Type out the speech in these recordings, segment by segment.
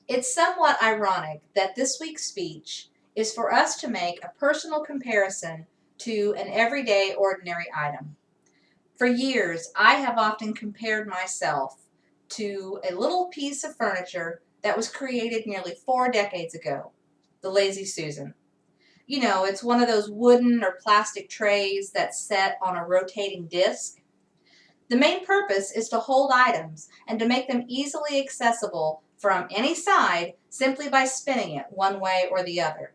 It's somewhat ironic that this week's speech is for us to make a personal comparison to an everyday ordinary item. For years, I have often compared myself to a little piece of furniture that was created nearly 4 decades ago, the Lazy Susan. You know, it's one of those wooden or plastic trays that's set on a rotating disc. The main purpose is to hold items and to make them easily accessible from any side simply by spinning it one way or the other.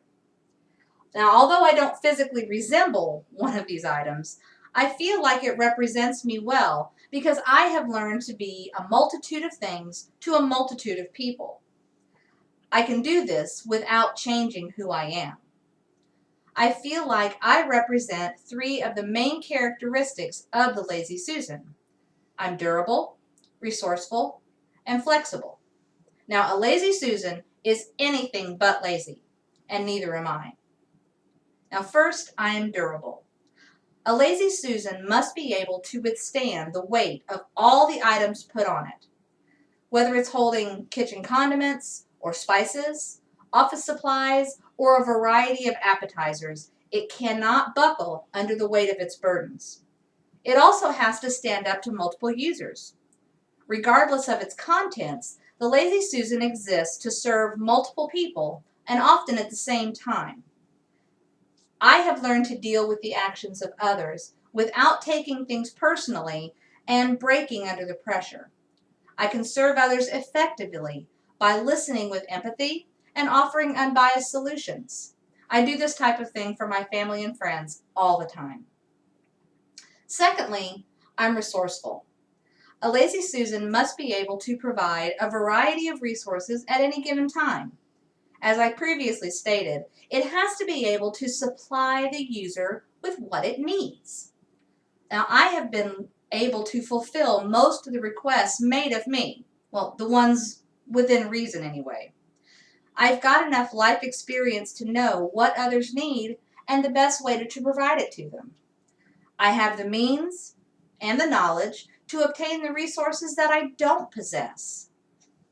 Now, although I don't physically resemble one of these items, I feel like it represents me well because I have learned to be a multitude of things to a multitude of people. I can do this without changing who I am. I feel like I represent three of the main characteristics of the Lazy Susan. I'm durable, resourceful, and flexible. Now, a Lazy Susan is anything but lazy, and neither am I. Now, first, I am durable. A Lazy Susan must be able to withstand the weight of all the items put on it. Whether it's holding kitchen condiments or spices, office supplies, or a variety of appetizers, it cannot buckle under the weight of its burdens. It also has to stand up to multiple users. Regardless of its contents, the Lazy Susan exists to serve multiple people and often at the same time. I have learned to deal with the actions of others without taking things personally and breaking under the pressure. I can serve others effectively by listening with empathy and offering unbiased solutions. I do this type of thing for my family and friends all the time. Secondly, I'm resourceful. A Lazy Susan must be able to provide a variety of resources at any given time. As I previously stated, it has to be able to supply the user with what it needs. Now, I have been able to fulfill most of the requests made of me. Well, the ones within reason anyway. I've got enough life experience to know what others need and the best way to provide it to them. I have the means and the knowledge to obtain the resources that I don't possess.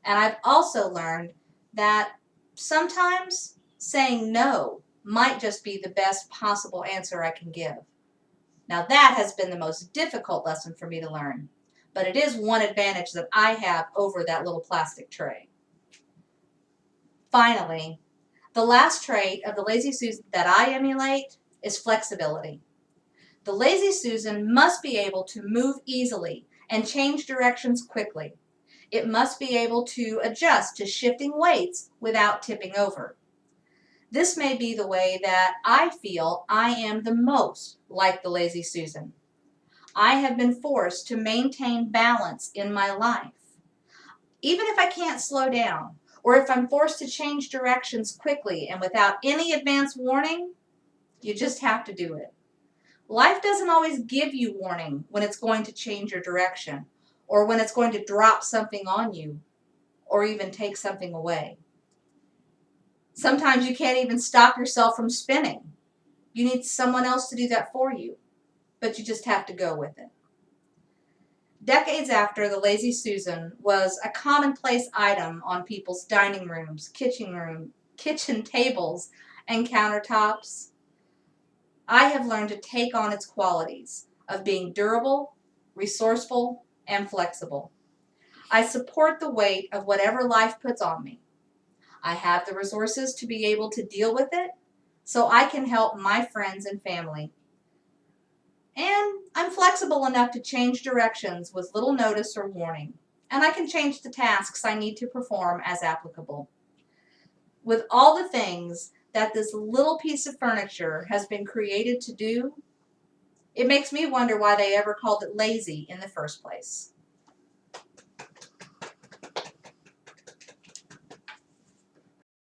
And I've also learned that sometimes saying no might just be the best possible answer I can give. Now that has been the most difficult lesson for me to learn, but it is one advantage that I have over that little plastic tray. Finally, the last trait of the Lazy Susan that I emulate is flexibility. The Lazy Susan must be able to move easily and change directions quickly. It must be able to adjust to shifting weights without tipping over. This may be the way that I feel I am the most like the Lazy Susan. I have been forced to maintain balance in my life. Even if I can't slow down, or if I'm forced to change directions quickly and without any advance warning, you just have to do it. Life doesn't always give you warning when it's going to change your direction, or when it's going to drop something on you, or even take something away. Sometimes you can't even stop yourself from spinning. You need someone else to do that for you, but you just have to go with it. Decades after the Lazy Susan was a commonplace item on people's dining rooms, kitchen tables, and countertops, I have learned to take on its qualities of being durable, resourceful, and flexible. I support the weight of whatever life puts on me. I have the resources to be able to deal with it, so I can help my friends and family. And I'm flexible enough to change directions with little notice or warning, and I can change the tasks I need to perform as applicable. With all the things that this little piece of furniture has been created to do, it makes me wonder why they ever called it lazy in the first place.